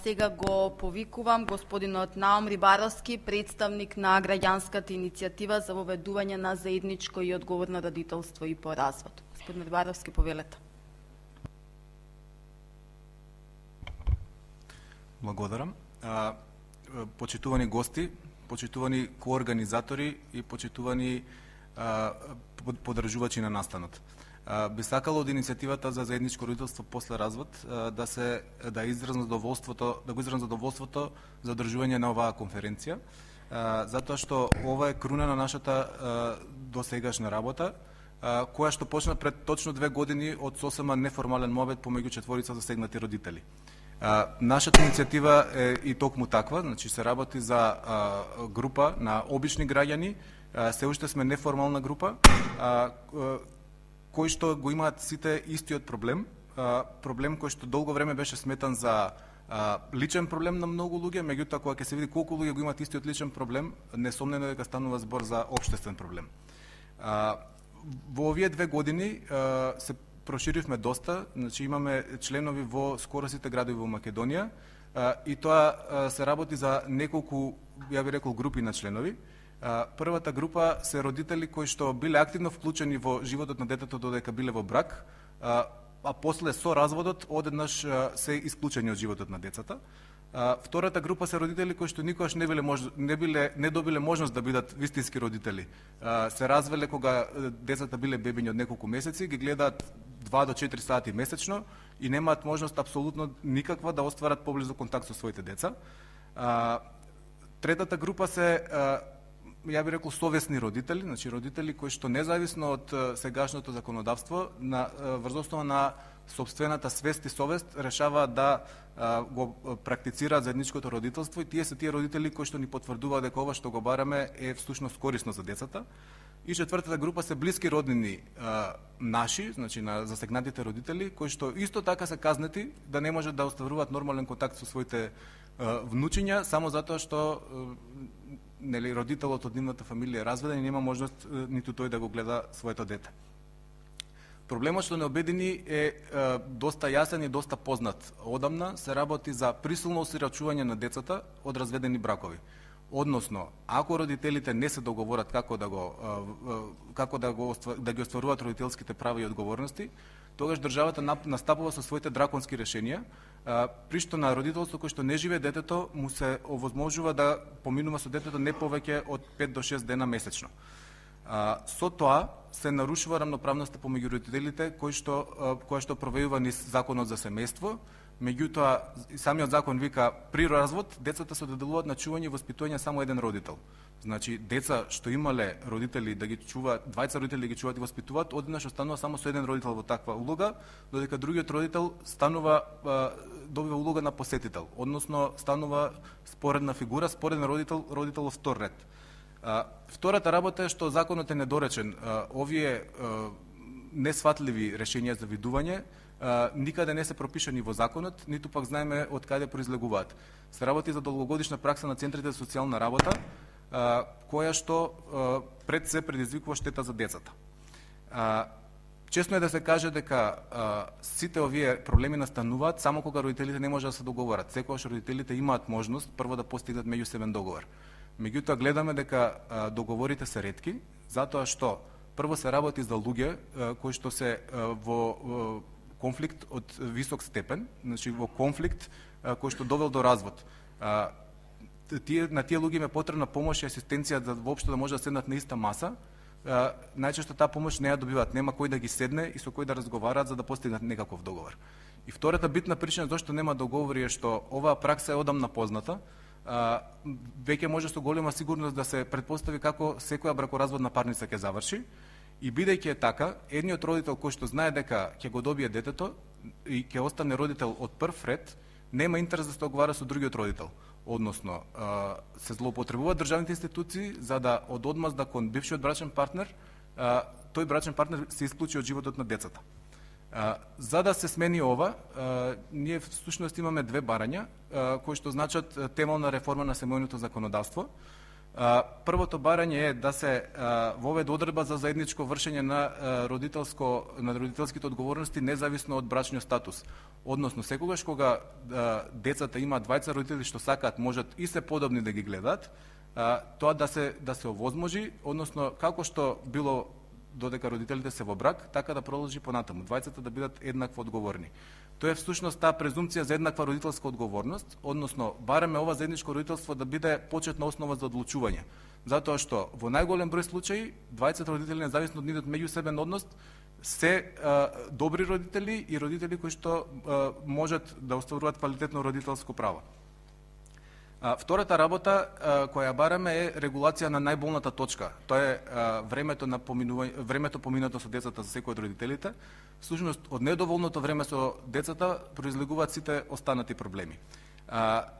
Сега го повикувам господинот Наум Рибаровски, представник на граѓанската иницијатива за воведување на заедничко и одговорно родителство и по развод. Господин Рибаровски, повелете. Благодарам. Почитувани гости, почитувани коорганизатори и почитувани поддржувачи на настанот. Би сакало од иницијативата за заедничко родителство после развод да изразам задоволството за одржување на оваа конференција, затоа што ова е круна на нашата досегашна работа, која што почна пред точно 2 години од сосема неформален мобет помеѓу четворица засегнати родители. Нашата иницијатива е и токму таква, значи се работи за група на обични граѓани, се уште сме неформална група, кои што го имаат сите истиот проблем, проблем кој што долго време беше сметан за личен проблем на многу луѓе, меѓутоа кога ќе се види колку луѓе го имаат истиот личен проблем, несомнено дека станува збор за општествен проблем. Во овие 2 години се проширивме доста, значи имаме членови во скоро сите градови во Македонија и тоа се работи за неколку, ја би рекол, групи на членови. Првата група се родители кои што биле активно вклучени во животот на детето додека биле во брак, а после со разводот одеднаш се исклучени од животот на децата. Втората група се родители кои што никогаш не добиле можност да бидат вистински родители. Се развеле кога децата биле бебиња од неколку месеци, ги гледаат 2 до 4 сати месечно и немаат можност апсолутно никаква да остварат поблизу контакт со своите деца. Третата група се, ја би рекол, совесни родители, значи родители кои што независно од сегашното законодавство, врз основа на сопствената свест и совест, решаваат да го практицираат заедничкото родителство и тие се тие родители кои што ни потврдуваат дека ова што го бараме е всушност корисно за децата. И четвртата група се блиски роднини наши, значи на засегнатите родители, кои што исто така се казнети да не можат да остваруваат нормален контакт со своите внучиња, само затоа што родителот од нивната фамилија е разведен и нема можност ниту тој да го гледа своето дете. Проблемот што не обедини е доста јасен и доста познат. Одамна се работи за присилно осирачување на децата од разведени бракови. Односно, ако родителите не се договорат како да ги остваруваат родителските права и одговорности, тогаш државата настапува со своите драконски решенија, при што на родителство кој што не живее детето му се овозможува да поминува со детето не повеќе од 5 до 6 дена месечно. Со тоа се нарушува рамноправноста помеѓу родителите која што провеува низ Законот за семејство. Меѓутоа, самиот закон вика при развод децата се доделуваат на чување и воспитување само еден родител. Значи, деца што имале родители да ги чуваат, двајца родители да ги чуваат и воспитуваат, одеднаш останува само со еден родител во таква улога, додека другиот родител добива улога на посетител, односно станува споредна фигура, спореден родител во втор ред. Втората работа е што законот е недоречен. Овие несватливи решенија за видување никаде не се пропишани во законот, ниту пак знаеме од каде произлегуваат. Се работи за долгогодишна пракса на центрите за социјална работа, која што пред се предизвикува штета за децата. Чесно е да се каже дека сите овие проблеми настануваат само кога родителите не можат да се договорат. Секогаш родителите имаат можност прво да постигнат меѓусебен договор. Меѓутоа гледаме дека договорите се ретки, затоа што прво се работи за луѓе кои што се во конфликт од висок степен, значи во конфликт кој што довел до развод. На тие луѓе им е потребна помош и асистенција да воопшто да може да седнат на иста маса. Најчесто таа помош не ја добиваат, нема кој да ги седне и со кој да разговараат за да постигнат некаков договор. И втората битна причина зашто нема договори е што оваа пракса е одамна позната. Веќе може со голема сигурност да се претпостави како секоја бракоразводна парница ќе заврши. И бидејќи е така, едниот родител кој што знае дека ќе го добие детето и ќе остане родител од прв ред, нема интерес да се договара со другиот родител. Односно, се злоупотребуваат државните институции за да од одмазда кон бившиот брачен партнер, тој брачен партнер се исклучи од животот на децата. За да се смени ова, ние всушност имаме две барања кои што значат темелна реформа на семејното законодавство. Првото барање е да се воведе одредба за заедничко вршење на родителските одговорности независно од брачниот статус. Односно, секогаш кога децата имаат двајца родители што сакаат, можат и се подобни да ги гледаат, тоа да се овозможи, односно како што било додека родителите се во брак, така да продолжи понатаму. Двајцата да бидат еднакво одговорни. Тоа е всушност таа презумпција за еднаква родителска одговорност, односно бараме ова заедничко родителство да биде почетна основа за одлучување. Затоа што во најголем број случаи двајцата родители независно од нивниот меѓусебен однос се добри родители и родители кои што можат да остваруваат квалитетно родителско право. Втората работа која бараме е регулација на најболната точка. Тоа е времето поминато со децата за секој од родителите. Всушност, од недоволното време со децата произлегуваат сите останати проблеми.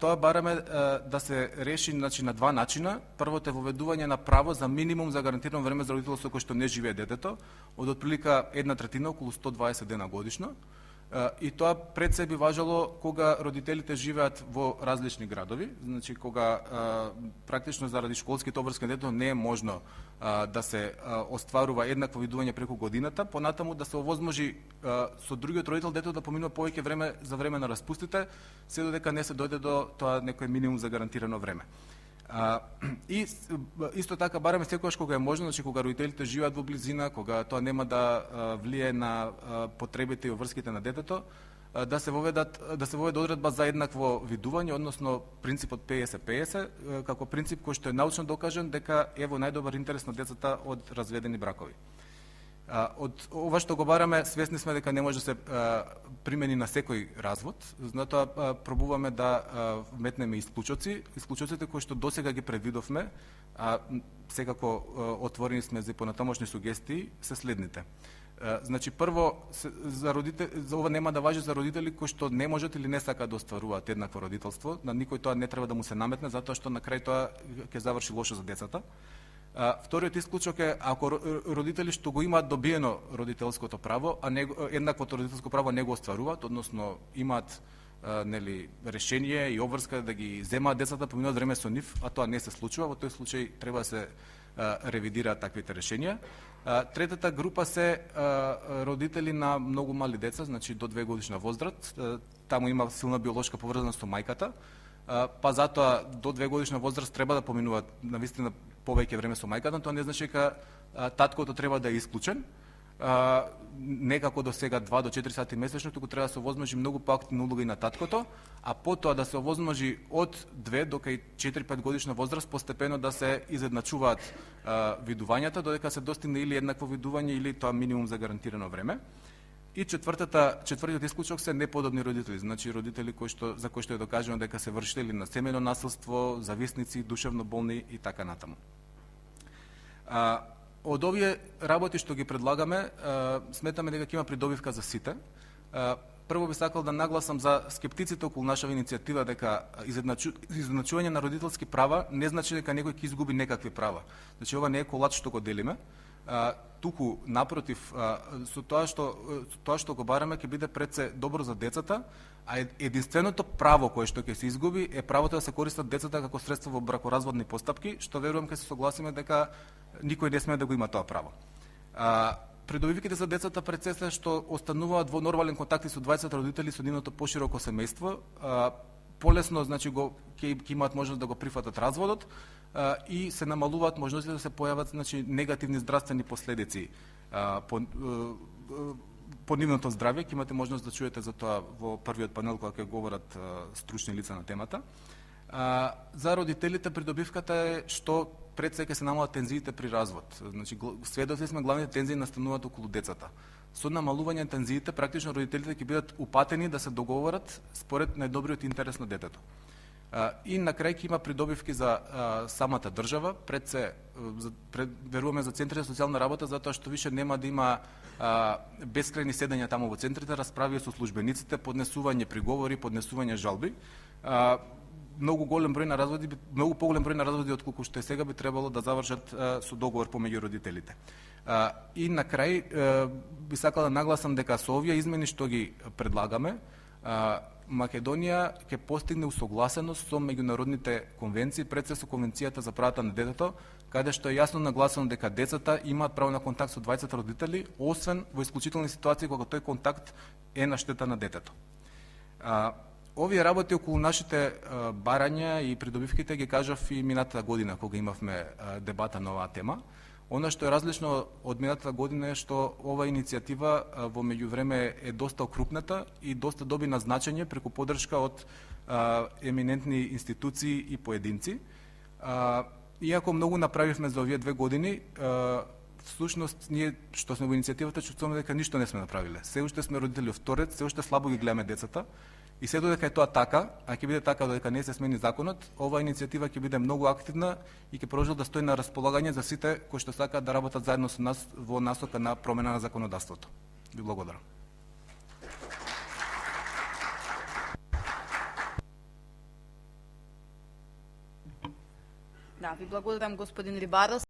Тоа бараме да се реши на два начина. Првото е воведување на право за минимум за гарантирано време за родителство кој што не живее детето, од отприлика 1/3, околу 120 дена годишно. И тоа пред се би важало кога родителите живеат во различни градови, значи кога практично заради школските обврски на детето не е можно да се остварува еднакво видување преку годината, понатаму да се овозможи со другиот родител детето да поминува повеќе време за време на распустите, се додека не се дојде до тоа некој минимум за гарантирано време. И исто така бараме секогаш кога е можно, значи кога родителите живеат во близина, кога тоа нема да влие на потребите и обврските на детето, да се воведе одредба за еднакво видување, односно принципот 50-50, како принцип кој што е научно докажан дека е во најдобар интерес на децата од разведени бракови. Од ова што го бараме, свесни сме дека не може да се примени на секој развод, затоа пробуваме да вметнеме исклучоци. Исклучоците кои што досега ги предвидовме, а секако отворени сме за понатамошни сугестии, се следните. Значи, прво, за ова нема да важи за родители кои што не можат или не сакаат да остваруваат еднакво родителство. На никој тоа не треба да му се наметне, затоа што на крај тоа ќе заврши лошо за децата. Вториот исклучок е ако родители што го имаат добиено родителското право, а еднаквото родителско право не го остваруваат, односно имаат решение и обврска да ги земаат децата по минато време со нив, а тоа не се случува, во тој случај треба да се ревидираат таквите решенија. Третата група се родители на многу мали деца, значи до 2 годишна возраст. Таму има силна биолошка поврзаност со мајката, па затоа до 2 годишна возраст треба да поминуваат навистина повеќе време со мајката, тоа не значи дека таткото треба да е исклучен, некако до сега 2 до 4 сати месечно, туку треба да се овозможи многу поактивна улога и на таткото, а потоа да се овозможи од 2 до 4-5 годишна возраст постепено да се изедначуваат видувањата, додека се достигне или еднакво видување или тоа минимум за гарантирано време. И четвртиот исклучок се неподобни родители, значи родители за кои што е докажано дека се вршители на семејно насилство, зависници, душевно болни и така натаму. Од овие работи што ги предлагаме, сметаме дека ќе има придобивка за сите. Прво би сакал да нагласам за скептиците околу нашава иницијатива дека изедначување на родителски права не значи дека некој ќе изгуби некакви права. Значи ова не е колач што го делиме. Туку напротив, со тоа што го бараме ќе биде пред се добро за децата, а единственото право кое што ќе се изгуби е правото да се користат децата како средство во бракоразводни постапки, што верувам ќе се согласиме дека никој не смее да го има тоа право. Придобивките за децата пред се што остануваат во нормален контакт со двајцата родители со нивното пошироко семејство, полесно значи ќе имаат можност да го прифатат разводот и се намалуваат можностите да се појават значи негативни здравствени последици по нивното здравје. Ќе имате можност да чуете за тоа во првиот панел кога ќе говорат стручни лица на темата. За родителите придобивката е што пред се ќе се намалат тензиите при развод. Значи сведоци сме главните тензии настануваат околу децата. Со намалување на тензиите практично родителите ќе бидат упатени да се договорат според најдобриот интерес на детето. И на крај ќе има придобивки за самата држава, веруваме за центрите за социјална работа, затоа што више нема да има бескрајни седења таму во центрите, расправи со службениците, поднесување приговори, поднесување жалби. Многу поголем број на разводи од колку што е сега би требало да завршат со договор помеѓу родителите. И на крај би сакал да нагласам дека со овие измени што ги предлагаме, Македонија ќе постигне усогласеност со меѓународните конвенции, пред се со Конвенцијата за правата на детето, каде што е јасно нагласено дека децата имаат право на контакт со двајцата родители, освен во исклучителни ситуации кога тој контакт е на штета на детето. Овие работи околу нашите барања и придобивките ги кажав и минатата година кога имавме дебата на оваа тема. Она што е различно од минатата година е што ова иницијатива во меѓувреме е доста окрупната и доста доби на значење преку поддршка од еминентни институции и поединци. Иако многу направивме за овие 2 години, всушност ние што сме во иницијативата чувствуваме дека ништо не сме направиле. Се уште сме родители вторец, се уште слабо ги гледаме децата. И се додека е тоа така, а ќе биде така додека не се смени законот, оваа иницијатива ќе биде многу активна и ќе продолжи да стои на располагање за сите кои што сакаат да работат заедно со нас во насока на промена на законодавството. Ви благодарам. Да, ви благодарам господин Рибарос.